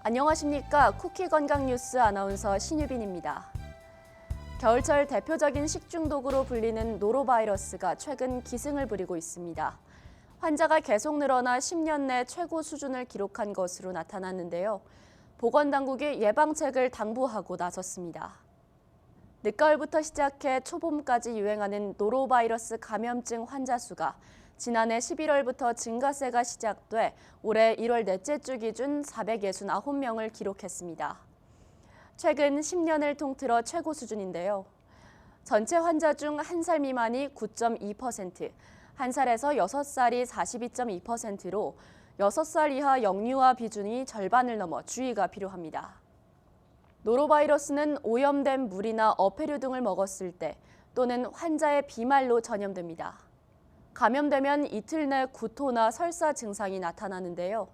안녕하십니까. 쿠키 건강 뉴스 아나운서 신유빈입니다. 겨울철 대표적인 식중독으로 불리는 노로바이러스가 최근 기승을 부리고 있습니다. 환자가 계속 늘어나 10년 내 최고 수준을 기록한 것으로 나타났는데요. 보건당국이 예방책을 당부하고 나섰습니다. 늦가을부터 시작해 초봄까지 유행하는 노로바이러스 감염증 환자 수가 지난해 11월부터 증가세가 시작돼 올해 1월 넷째 주 기준 469명을 기록했습니다. 최근 10년을 통틀어 최고 수준인데요. 전체 환자 중 1살 미만이 9.2%, 1살에서 6살이 42.2%로 6살 이하 영유아 비중이 절반을 넘어 주의가 필요합니다. 노로바이러스는 오염된 물이나 어패류 등을 먹었을 때 또는 환자의 비말로 전염됩니다. 감염되면 이틀 내 구토나 설사 증상이 나타나는데요.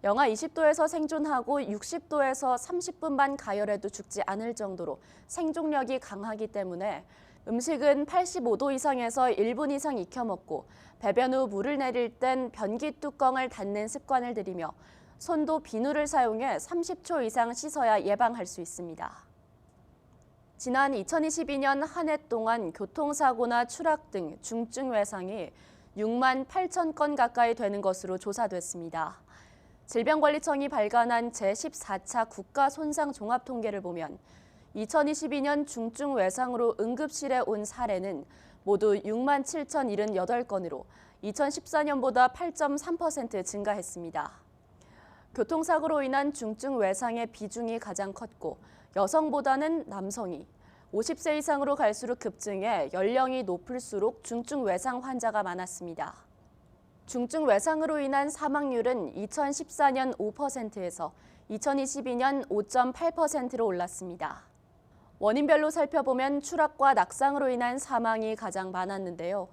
영하 20도에서 생존하고 60도에서 30분만 가열해도 죽지 않을 정도로 생존력이 강하기 때문에 음식은 85도 이상에서 1분 이상 익혀 먹고 배변 후 물을 내릴 땐 변기 뚜껑을 닫는 습관을 들이며 손도 비누를 사용해 30초 이상 씻어야 예방할 수 있습니다. 지난 2022년 한 해 동안 교통사고나 추락 등 중증 외상이 6만 8천 건 가까이 되는 것으로 조사됐습니다. 질병관리청이 발간한 제14차 국가손상종합통계를 보면 2022년 중증 외상으로 응급실에 온 사례는 모두 6만 7,078건으로 2014년보다 8.3% 증가했습니다. 교통사고로 인한 중증 외상의 비중이 가장 컸고 여성보다는 남성이 50세 이상으로 갈수록 급증해 연령이 높을수록 중증 외상 환자가 많았습니다. 중증 외상으로 인한 사망률은 2014년 5%에서 2022년 5.8%로 올랐습니다. 원인별로 살펴보면 추락과 낙상으로 인한 사망이 가장 많았는데요.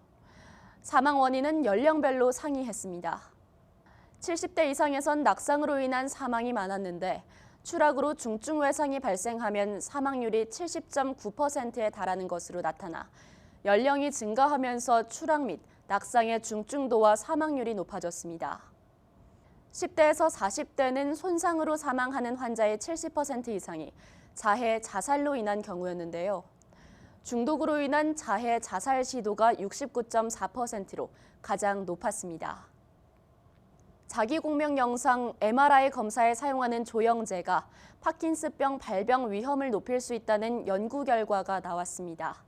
사망 원인은 연령별로 상이했습니다. 70대 이상에선 낙상으로 인한 사망이 많았는데 추락으로 중증 외상이 발생하면 사망률이 70.9%에 달하는 것으로 나타나 연령이 증가하면서 추락 및 낙상의 중증도와 사망률이 높아졌습니다. 10대에서 40대는 손상으로 사망하는 환자의 70% 이상이 자해, 자살로 인한 경우였는데요. 중독으로 인한 자해, 자살 시도가 69.4%로 가장 높았습니다. 자기공명 영상 MRI 검사에 사용하는 조영제가 파킨슨병 발병 위험을 높일 수 있다는 연구 결과가 나왔습니다.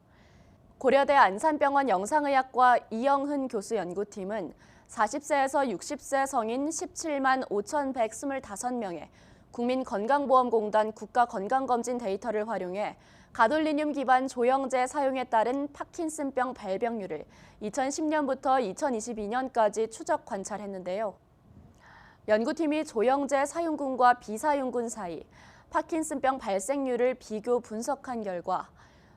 고려대 안산병원 영상의학과 이영흔 교수 연구팀은 40세에서 60세 성인 17만 5,125명의 국민건강보험공단 국가건강검진 데이터를 활용해 가돌리늄 기반 조영제 사용에 따른 파킨슨병 발병률을 2010년부터 2022년까지 추적 관찰했는데요. 연구팀이 조영제 사용군과 비사용군 사이 파킨슨병 발생률을 비교 분석한 결과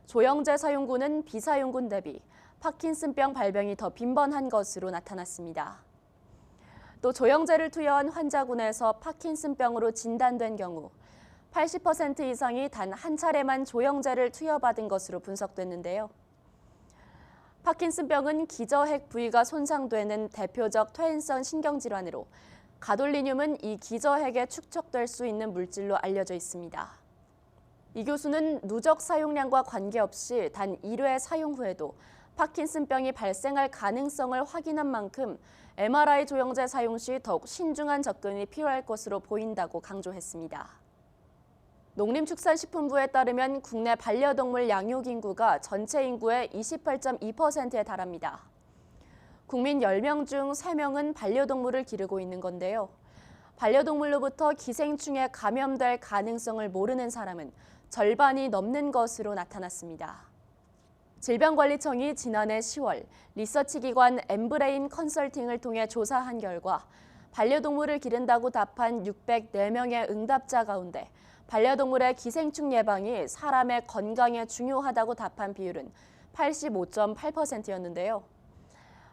조영제 사용군은 비사용군 대비 파킨슨병 발병이 더 빈번한 것으로 나타났습니다. 또 조영제를 투여한 환자군에서 파킨슨병으로 진단된 경우 80% 이상이 단 한 차례만 조영제를 투여받은 것으로 분석됐는데요. 파킨슨병은 기저핵 부위가 손상되는 대표적 퇴행성 신경질환으로 가돌리늄은 이 기저핵에 축적될 수 있는 물질로 알려져 있습니다. 이 교수는 누적 사용량과 관계없이 단 1회 사용 후에도 파킨슨병이 발생할 가능성을 확인한 만큼 MRI 조영제 사용 시 더욱 신중한 접근이 필요할 것으로 보인다고 강조했습니다. 농림축산식품부에 따르면 국내 반려동물 양육 인구가 전체 인구의 28.2%에 달합니다. 국민 10명 중 3명은 반려동물을 기르고 있는 건데요. 반려동물로부터 기생충에 감염될 가능성을 모르는 사람은 절반이 넘는 것으로 나타났습니다. 질병관리청이 지난해 10월 리서치기관 엠브레인 컨설팅을 통해 조사한 결과 반려동물을 기른다고 답한 604명의 응답자 가운데 반려동물의 기생충 예방이 사람의 건강에 중요하다고 답한 비율은 85.8%였는데요.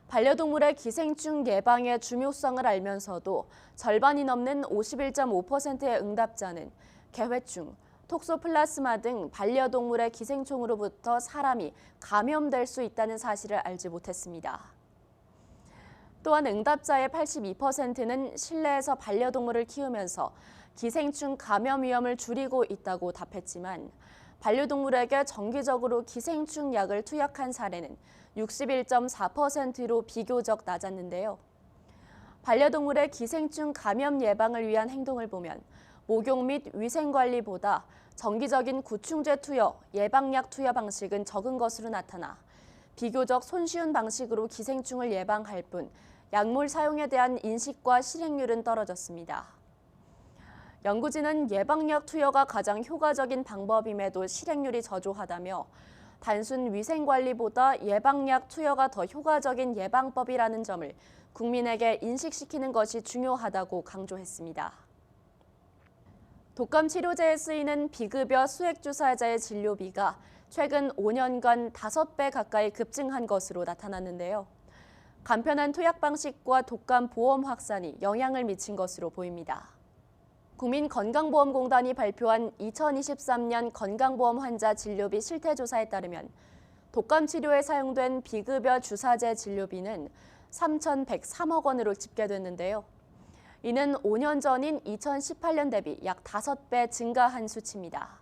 반려동물의 기생충 예방의 중요성을 알면서도 절반이 넘는 51.5%의 응답자는 개회충, 톡소플라스마 등 반려동물의 기생충으로부터 사람이 감염될 수 있다는 사실을 알지 못했습니다. 또한 응답자의 82%는 실내에서 반려동물을 키우면서 기생충 감염 위험을 줄이고 있다고 답했지만 반려동물에게 정기적으로 기생충 약을 투약한 사례는 61.4%로 비교적 낮았는데요. 반려동물의 기생충 감염 예방을 위한 행동을 보면 목욕 및 위생관리보다 정기적인 구충제 투여, 예방약 투여 방식은 적은 것으로 나타나 비교적 손쉬운 방식으로 기생충을 예방할 뿐 약물 사용에 대한 인식과 실행률은 떨어졌습니다. 연구진은 예방약 투여가 가장 효과적인 방법임에도 실행률이 저조하다며 단순 위생관리보다 예방약 투여가 더 효과적인 예방법이라는 점을 국민에게 인식시키는 것이 중요하다고 강조했습니다. 독감 치료제에 쓰이는 비급여 수액주사제의 진료비가 최근 5년간 5배 가까이 급증한 것으로 나타났는데요. 간편한 투약 방식과 독감 보험 확산이 영향을 미친 것으로 보입니다. 국민건강보험공단이 발표한 2023년 건강보험 환자 진료비 실태조사에 따르면 독감 치료에 사용된 비급여 주사제 진료비는 3,103억 원으로 집계됐는데요. 이는 5년 전인 2018년 대비 약 5배 증가한 수치입니다.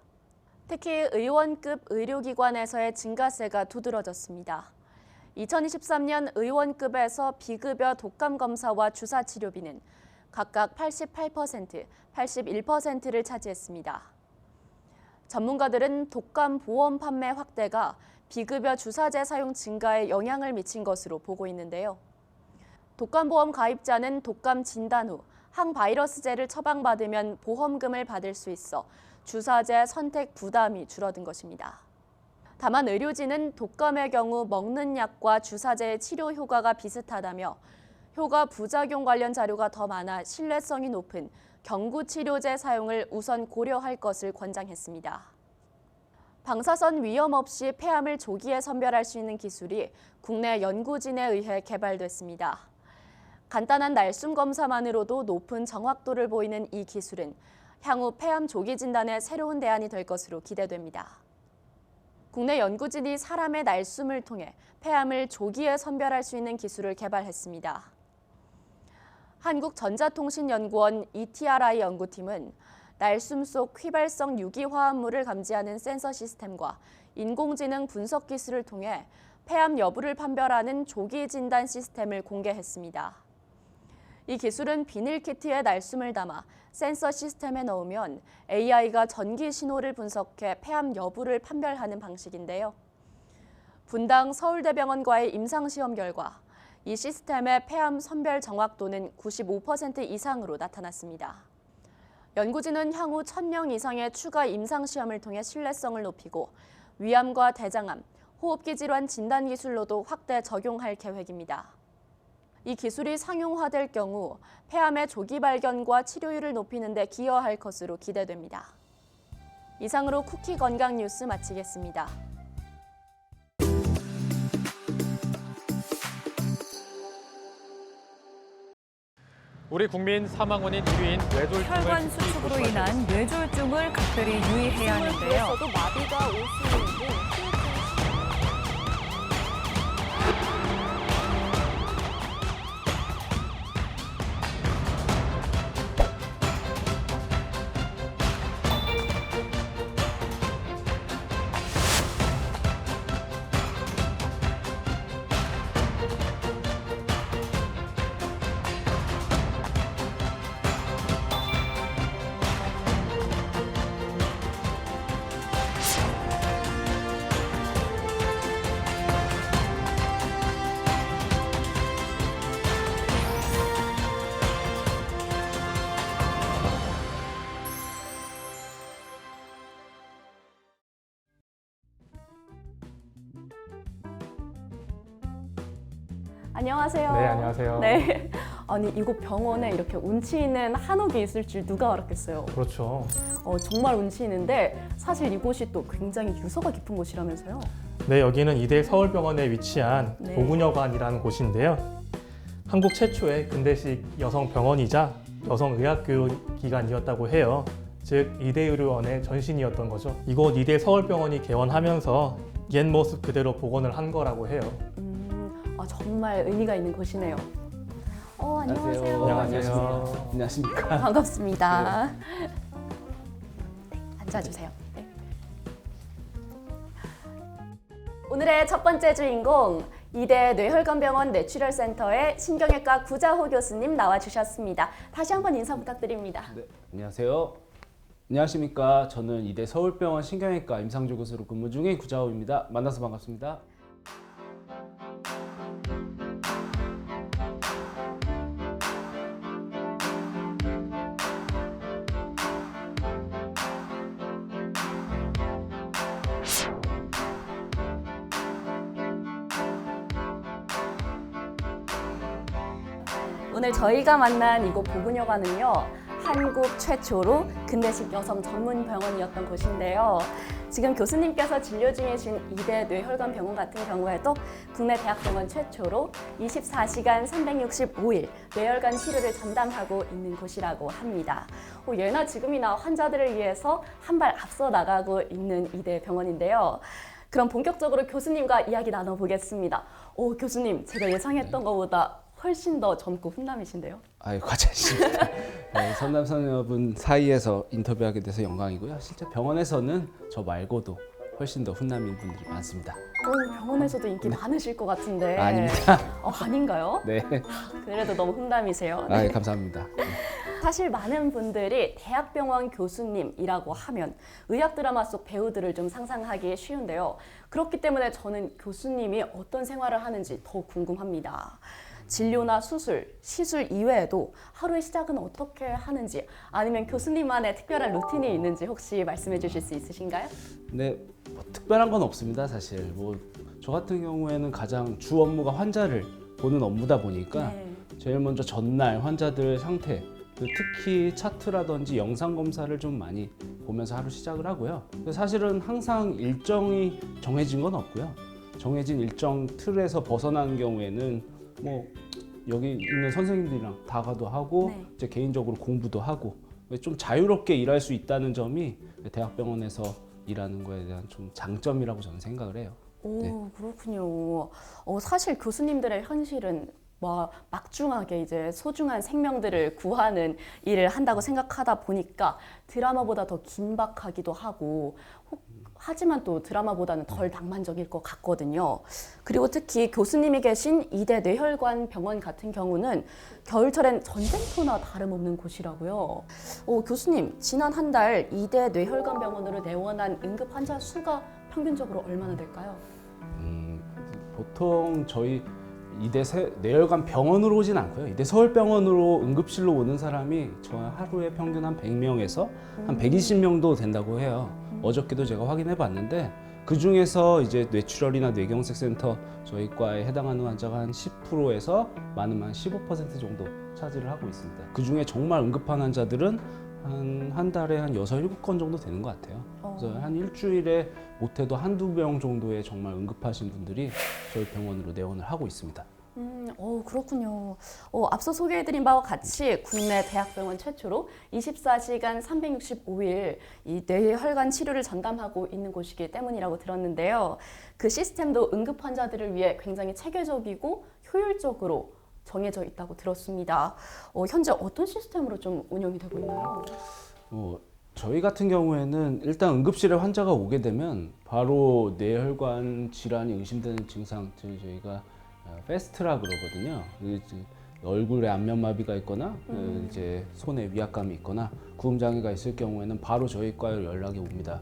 특히 의원급 의료기관에서의 증가세가 두드러졌습니다. 2023년 의원급에서 비급여 독감 검사와 주사 치료비는 각각 88%, 81%를 차지했습니다. 전문가들은 독감 보험 판매 확대가 비급여 주사제 사용 증가에 영향을 미친 것으로 보고 있는데요. 독감보험 가입자는 독감 진단 후 항바이러스제를 처방받으면 보험금을 받을 수 있어 주사제 선택 부담이 줄어든 것입니다. 다만 의료진은 독감의 경우 먹는 약과 주사제의 치료 효과가 비슷하다며 효과 부작용 관련 자료가 더 많아 신뢰성이 높은 경구치료제 사용을 우선 고려할 것을 권장했습니다. 방사선 위험 없이 폐암을 조기에 선별할 수 있는 기술이 국내 연구진에 의해 개발됐습니다. 간단한 날숨 검사만으로도 높은 정확도를 보이는 이 기술은 향후 폐암 조기 진단의 새로운 대안이 될 것으로 기대됩니다. 국내 연구진이 사람의 날숨을 통해 폐암을 조기에 선별할 수 있는 기술을 개발했습니다. 한국전자통신연구원 ETRI 연구팀은 날숨 속 휘발성 유기화합물을 감지하는 센서 시스템과 인공지능 분석 기술을 통해 폐암 여부를 판별하는 조기 진단 시스템을 공개했습니다. 이 기술은 비닐 키트에 날숨을 담아 센서 시스템에 넣으면 AI가 전기 신호를 분석해 폐암 여부를 판별하는 방식인데요. 분당 서울대병원과의 임상시험 결과 이 시스템의 폐암 선별 정확도는 95% 이상으로 나타났습니다. 연구진은 향후 1,000명 이상의 추가 임상시험을 통해 신뢰성을 높이고 위암과 대장암, 호흡기 질환 진단 기술로도 확대 적용할 계획입니다. 이 기술이 상용화될 경우 폐암의 조기 발견과 치료율을 높이는 데 기여할 것으로 기대됩니다. 이상으로 쿠키 건강 뉴스 마치겠습니다. 우리 국민 사망 원인 1위인 뇌졸중을 혈관 수축으로 인한 뇌졸중을 각별히 유의해야 하는데요. 도 마비가 올 수 있는데 안녕하세요. 네, 안녕하세요. 네. 아니 이곳 병원에 이렇게 운치 있는 한옥이 있을 줄 누가 알았겠어요. 그렇죠. 정말 운치 있는데 사실 이곳이 또 굉장히 유서가 깊은 곳이라면서요. 네, 여기는 이대 서울병원에 위치한 네. 보근여관이라는 곳인데요. 한국 최초의 근대식 여성 병원이자 여성 의학교육기관이었다고 해요. 즉 이대의료원의 전신이었던 거죠. 이곳 이대 서울병원이 개원하면서 옛 모습 그대로 복원을 한 거라고 해요. 정말 의미가 있는 곳이네요. 안녕하세요. 안녕하세요. 안녕하십니까. 반갑습니다. 네, 앉아주세요. 네. 오늘의 첫 번째 주인공 이대 뇌혈관병원 뇌출혈센터의 신경외과 구자호 교수님 나와주셨습니다. 다시 한번 인사 부탁드립니다. 네, 안녕하세요. 안녕하십니까. 저는 이대 서울병원 신경외과 임상주 교수로 근무 중인 구자호입니다. 만나서 반갑습니다. 오늘 저희가 만난 이곳 보근여관은요, 한국 최초로 근대식 여성 전문 병원이었던 곳인데요. 지금 교수님께서 진료 중이신 이대 뇌혈관 병원 같은 경우에도 국내 대학병원 최초로 24시간 365일 뇌혈관 치료를 전담하고 있는 곳이라고 합니다. 예나 지금이나 환자들을 위해서 한 발 앞서 나가고 있는 이대 병원인데요. 그럼 본격적으로 교수님과 이야기 나눠보겠습니다. 교수님, 제가 예상했던 것보다 훨씬 더 젊고 훈남이신데요. 아유, 과찬입니다. 네, 선남선녀분 사이에서 인터뷰하게 돼서 영광이고요. 실제 병원에서는 저 말고도 훨씬 더 훈남인 분들이 많습니다. 병원에서도 인기 많으실 것 같은데. 아닙니다. 아닌가요? 네. 그래도 너무 훈남이세요. 아, 예, 감사합니다. 네. 사실 많은 분들이 대학병원 교수님이라고 하면 의학 드라마 속 배우들을 좀 상상하기 쉬운데요. 그렇기 때문에 저는 교수님이 어떤 생활을 하는지 더 궁금합니다. 진료나 수술, 시술 이외에도 하루의 시작은 어떻게 하는지, 아니면 교수님만의 특별한 루틴이 있는지 혹시 말씀해 주실 수 있으신가요? 네, 뭐 특별한 건 없습니다, 사실. 저 같은 경우에는 가장 주 업무가 환자를 보는 업무다 보니까 제일 먼저 전날 환자들 상태, 특히 차트라든지 영상 검사를 좀 많이 보면서 하루 시작을 하고요. 사실은 항상 일정이 정해진 건 없고요. 정해진 일정 틀에서 벗어나는 경우에는 여기 있는 선생님들이랑 다가도 하고 이제 개인적으로 공부도 하고 좀 자유롭게 일할 수 있다는 점이 대학병원에서 일하는 거에 대한 좀 장점이라고 저는 생각을 해요. 네. 그렇군요. 사실 교수님들의 현실은 막중하게 이제 소중한 생명들을 구하는 일을 한다고 생각하다 보니까 드라마보다 더 긴박하기도 하고, 하지만 또 드라마보다는 덜 낭만적일 것 같거든요. 그리고 특히 교수님이 계신 이대 뇌혈관 병원 같은 경우는 겨울철엔 전쟁터나 다름없는 곳이라고요. 교수님, 지난 한 달 이대 뇌혈관 병원으로 내원한 응급 환자 수가 평균적으로 얼마나 될까요? 보통 저희 이대 뇌혈관 병원으로 오진 않고요. 이대 서울병원으로 응급실로 오는 사람이 저 하루에 평균 한 100명에서 한 120명도 된다고 해요. 어저께도 제가 확인해 봤는데 그 중에서 이제 뇌출혈이나 뇌경색센터 저희 과에 해당하는 환자가 한 10%에서 많으면 한 15% 정도 차지를 하고 있습니다. 그 중에 정말 응급한 환자들은 한 달에 한 6, 7건 정도 되는 것 같아요. 그래서 한 일주일에 못해도 한두 명 정도의 정말 응급하신 분들이 저희 병원으로 내원을 하고 있습니다. 그렇군요. 앞서 소개해드린 바와 같이 국내 대학병원 최초로 24시간 365일 이 뇌혈관 치료를 전담하고 있는 곳이기 때문이라고 들었는데요. 그 시스템도 응급 환자들을 위해 굉장히 체계적이고 효율적으로 정해져 있다고 들었습니다. 현재 어떤 시스템으로 좀 운영이 되고 있나요? 저희 같은 경우에는 일단 응급실에 환자가 오게 되면 바로 뇌혈관 질환이 의심되는 증상, 저희가 패스트라 그러거든요. 얼굴에 안면마비가 있거나 이제 손에 위압감이 있거나 구음 장애가 있을 경우에는 바로 저희 과로 연락이 옵니다.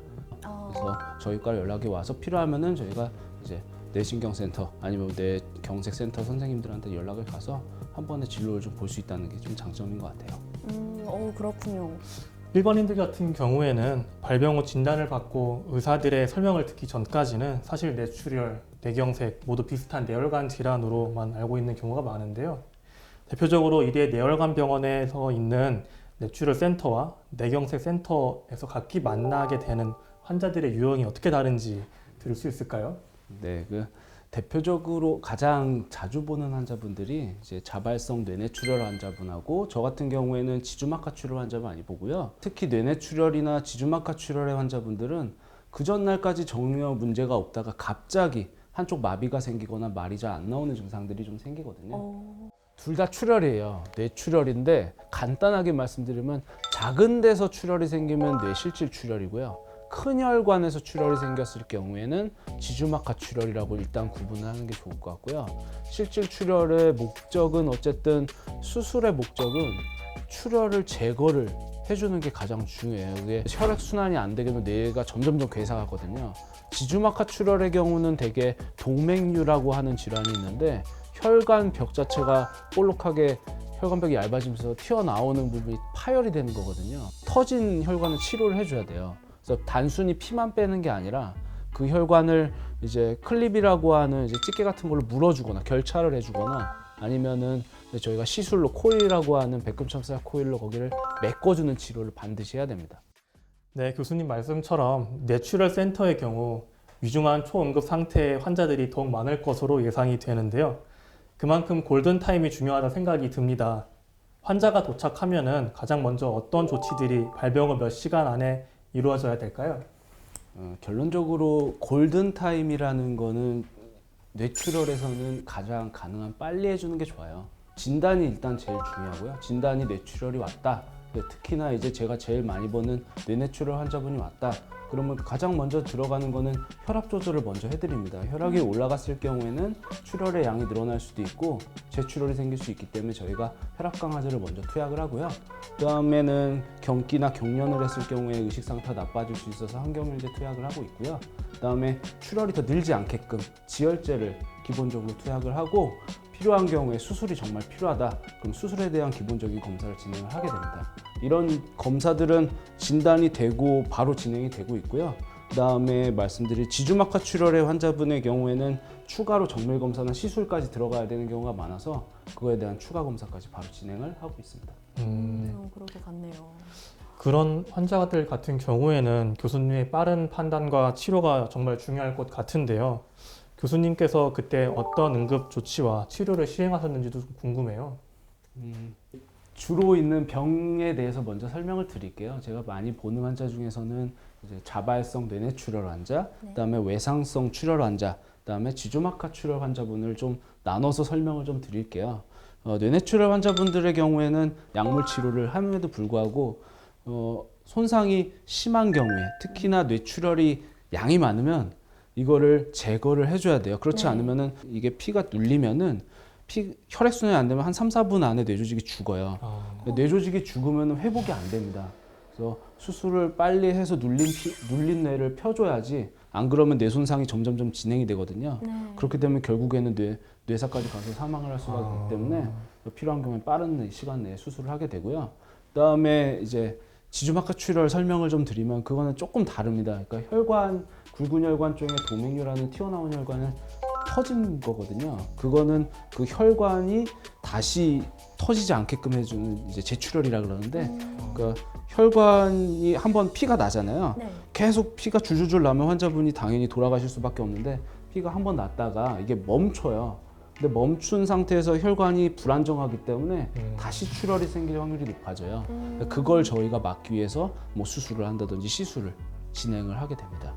그래서 저희 과로 연락이 와서 필요하면은 저희가 이제 뇌신경센터 아니면 뇌경색센터 선생님들한테 연락을 가서 한 번에 진료를 좀 볼 수 있다는 게 좀 장점인 것 같아요. 그렇군요. 일반인들 같은 경우에는 발병 후 진단을 받고 의사들의 설명을 듣기 전까지는 사실 뇌출혈, 뇌경색 모두 비슷한 뇌혈관 질환으로만 알고 있는 경우가 많은데요. 대표적으로 이대 뇌혈관 병원에서 있는 뇌출혈 센터와 뇌경색 센터에서 각기 만나게 되는 환자들의 유형이 어떻게 다른지 들을 수 있을까요? 네, 대표적으로 가장 자주 보는 환자분들이 이제 자발성 뇌내출혈 환자분하고 저 같은 경우에는 지주막하 출혈 환자 많이 보고요. 특히 뇌내출혈이나 지주막하 출혈의 환자분들은 그 전날까지 전혀 문제가 없다가 갑자기 한쪽 마비가 생기거나 말이 잘 안 나오는 증상들이 좀 생기거든요. 둘 다 출혈이에요. 뇌출혈인데 간단하게 말씀드리면 작은 데서 출혈이 생기면 뇌실질 출혈이고요. 큰 혈관에서 출혈이 생겼을 경우에는 지주막하 출혈이라고 일단 구분을 하는 게 좋을 것 같고요. 실질 출혈의 목적은 어쨌든 수술의 목적은 출혈을 제거를 해주는 게 가장 중요해요. 그게 혈액 순환이 안 되게 되면 뇌가 점점점 괴사하거든요. 지주막하 출혈의 경우는 대개 동맥류라고 하는 질환이 있는데 혈관 벽 자체가 볼록하게 혈관벽이 얇아지면서 튀어나오는 부분이 파열이 되는 거거든요. 터진 혈관을 치료를 해줘야 돼요. 그래서 단순히 피만 빼는 게 아니라 그 혈관을 이제 클립이라고 하는 이제 집게 같은 걸로 물어주거나 결차를 해주거나 아니면은 저희가 시술로 코일이라고 하는 백금첨사 코일로 거기를 메꿔주는 치료를 반드시 해야 됩니다. 네, 교수님 말씀처럼 뇌출혈 센터의 경우 위중한 초응급 상태의 환자들이 더욱 많을 것으로 예상이 되는데요. 그만큼 골든타임이 중요하다 생각이 듭니다. 환자가 도착하면은 가장 먼저 어떤 조치들이 발병 후 몇 시간 안에 이루어져야 될까요? 결론적으로 골든타임이라는 거는 뇌출혈에서는 가장 가능한 빨리 해주는 게 좋아요. 진단이 일단 제일 중요하고요. 진단이 뇌출혈이 왔다. 특히나 이제 제가 제일 많이 보는 뇌뇌출혈 환자분이 왔다. 그러면 가장 먼저 들어가는 거는 혈압 조절을 먼저 해드립니다. 혈압이 올라갔을 경우에는 출혈의 양이 늘어날 수도 있고 재출혈이 생길 수 있기 때문에 저희가 혈압 강화제를 먼저 투약을 하고요. 그 다음에는 경기나 경련을 했을 경우에 의식 상태가 나빠질 수 있어서 항경련제 투약을 하고 있고요. 그 다음에 출혈이 더 늘지 않게끔 지혈제를 기본적으로 투약을 하고 필요한 경우에 수술이 정말 필요하다. 그럼 수술에 대한 기본적인 검사를 진행을 하게 됩니다. 이런 검사들은 진단이 되고 바로 진행이 되고 있고요. 그 다음에 말씀드린 지주막하 출혈의 환자분의 경우에는 추가로 정밀 검사나 시술까지 들어가야 되는 경우가 많아서 그거에 대한 추가 검사까지 바로 진행을 하고 있습니다. 그럴 것 같네요. 그런 환자들 같은 경우에는 교수님의 빠른 판단과 치료가 정말 중요할 것 같은데요. 교수님께서 그때 어떤 응급 조치와 치료를 시행하셨는지도 좀 궁금해요. 주로 있는 병에 대해서 먼저 설명을 드릴게요. 제가 많이 보는 환자 중에서는 이제 자발성 뇌뇌출혈 환자, 그다음에 외상성 출혈 환자, 그다음에 지주막하 출혈 환자분을 좀 나눠서 설명을 좀 드릴게요. 뇌뇌출혈 환자분들의 경우에는 약물 치료를 함에도 불구하고 손상이 심한 경우에 특히나 뇌출혈이 양이 많으면 이거를 제거를 해줘야 돼요. 그렇지 않으면은 이게 피가 눌리면은 혈액순환이 안 되면 한 3, 4분 안에 뇌조직이 죽어요. 뇌조직이 죽으면 회복이 안 됩니다. 그래서 수술을 빨리 해서 눌린 뇌를 펴줘야지 안 그러면 뇌 손상이 점점점 진행이 되거든요. 그렇게 되면 결국에는 뇌사까지 가서 사망을 할 수가 있기 때문에 필요한 경우에 빠른 시간 내에 수술을 하게 되고요. 그다음에 이제 지주막하 출혈 설명을 좀 드리면 그거는 조금 다릅니다. 그러니까 굵은 혈관 쪽에 동맥류라는 튀어나온 혈관을 터진 거거든요. 그거는 그 혈관이 다시 터지지 않게끔 해주는 이제 재출혈이라 그러는데, 그러니까 혈관이 한번 피가 나잖아요. 계속 피가 줄줄줄 나면 환자분이 당연히 돌아가실 수밖에 없는데 피가 한번 났다가 이게 멈춰요. 근데 멈춘 상태에서 혈관이 불안정하기 때문에 다시 출혈이 생길 확률이 높아져요. 그걸 저희가 막기 위해서 뭐 수술을 한다든지 시술을 진행을 하게 됩니다.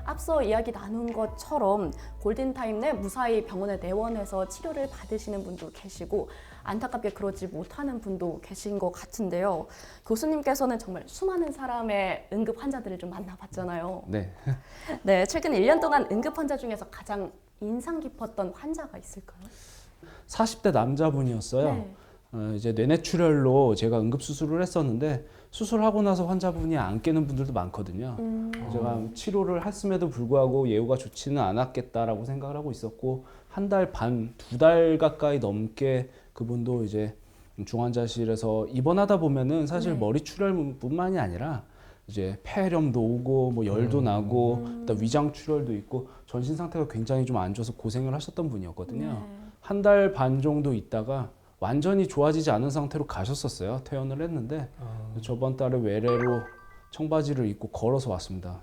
앞서 이야기 나눈 것처럼 골든타임 내 무사히 병원에 내원해서 치료를 받으시는 분도 계시고 안타깝게 그러지 못하는 분도 계신 것 같은데요. 교수님께서는 정말 수많은 사람의 응급 환자들을 좀 만나봤잖아요. 네. 네, 최근 1년 동안 응급 환자 중에서 가장 인상 깊었던 환자가 있을까요? 40대 남자분이었어요. 네. 이제 뇌뇌출혈로 제가 응급 수술을 했었는데 수술하고 나서 환자분이 안 깨는 분들도 많거든요. 제가 치료를 했음에도 불구하고 예후가 좋지는 않았겠다라고 생각을 하고 있었고 한 달 반, 2달 가까이 넘게 그분도 이제 중환자실에서 입원하다 보면은 사실 머리 출혈뿐만이 아니라 이제 폐렴도 오고 뭐 열도 나고 그다음 위장 출혈도 있고 전신 상태가 굉장히 좀 안 좋아서 고생을 하셨던 분이었거든요. 한 달 반 정도 있다가 완전히 좋아지지 않은 상태로 가셨었어요. 퇴원을 했는데 저번 달에 외래로 청바지를 입고 걸어서 왔습니다.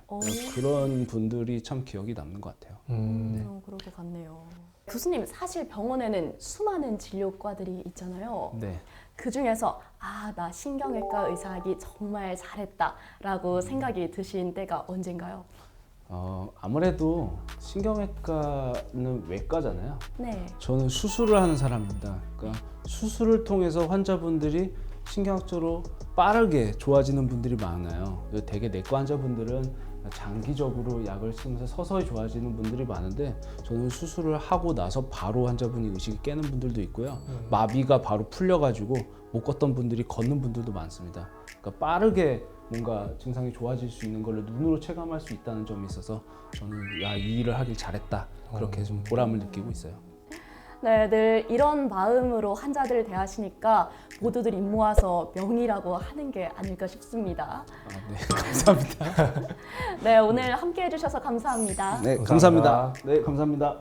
그런 분들이 참 기억이 남는 것 같아요. 그럴 것 같네요. 교수님, 사실 병원에는 수많은 진료과들이 있잖아요. 네. 그 중에서 나 신경외과 의사하기 정말 잘했다라고 생각이 드신 때가 언젠가요? 아무래도 신경외과는 외과잖아요. 네. 저는 수술을 하는 사람입니다. 그러니까 수술을 통해서 환자분들이 신경학적으로 빠르게 좋아지는 분들이 많아요. 대개 내과 환자분들은 장기적으로 약을 쓰면서 서서히 좋아지는 분들이 많은데, 저는 수술을 하고 나서 바로 환자분이 의식이 깨는 분들도 있고요. 마비가 바로 풀려가지고 못 걷던 분들이 걷는 분들도 많습니다. 그러니까 빠르게 뭔가 증상이 좋아질 수 있는 걸 눈으로 체감할 수 있다는 점이 있어서 저는 이 일을 하길 잘했다, 그렇게 좀 보람을 느끼고 있어요. 네, 늘 이런 마음으로 환자들을 대하시니까 모두들 입 모아서 명의라고 하는 게 아닐까 싶습니다. 네, 감사합니다. 네, 오늘 함께 해주셔서 감사합니다. 네, 감사합니다. 감사합니다. 네, 감사합니다.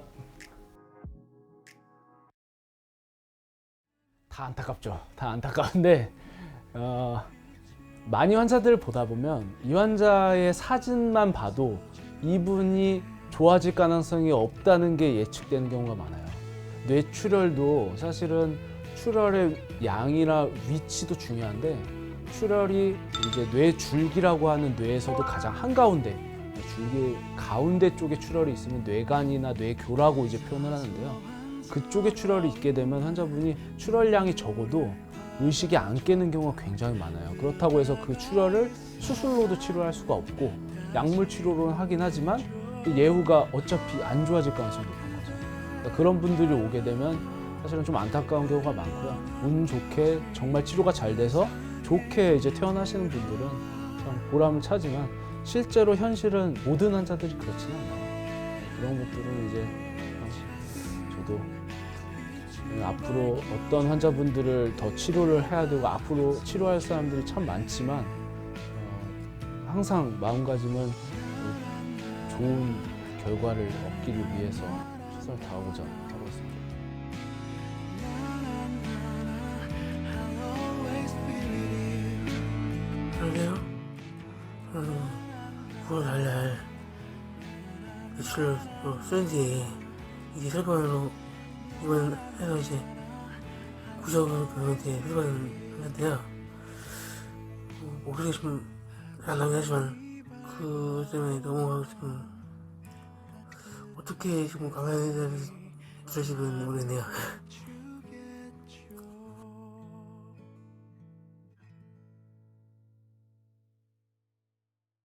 다 안타깝죠. 다 안타까운데 많이 환자들을 보다 보면 이 환자의 사진만 봐도 이분이 좋아질 가능성이 없다는 게 예측되는 경우가 많아요. 뇌출혈도 사실은 출혈의 양이나 위치도 중요한데, 출혈이 이제 뇌줄기라고 하는 뇌에서도 가장 한가운데, 줄기 가운데 쪽에 출혈이 있으면 뇌간이나 뇌교라고 이제 표현을 하는데요. 그쪽에 출혈이 있게 되면 환자분이 출혈량이 적어도 의식이 안 깨는 경우가 굉장히 많아요. 그렇다고 해서 그 출혈을 수술로도 치료할 수가 없고, 약물 치료로는 하긴 하지만 예후가 어차피 안 좋아질 가능성이 높은 거죠. 그러니까 그런 분들이 오게 되면 사실은 좀 안타까운 경우가 많고요. 운 좋게 정말 치료가 잘 돼서 좋게 이제 퇴원하시는 분들은 참 보람을 차지만, 실제로 현실은 모든 환자들이 그렇지는 않아요. 그런 것들은 이제 저도 앞으로 어떤 환자분들을 더 치료를 해야 되고 앞으로 치료할 사람들이 참 많지만 항상 마음가짐은 좋은 결과를 얻기를 위해서 최선을 다하고자 하고 있습니다. 그런데요, 9월 4일 며칠 쓴 뒤에 이제 설번으로 입원해서 이제 구조병원에 입원했는데요. 목소리가 좀 안 나긴 하지만 그 때문에 너무 지금 어떻게 지금 강연에 대해서 들으시는지 모르겠네요.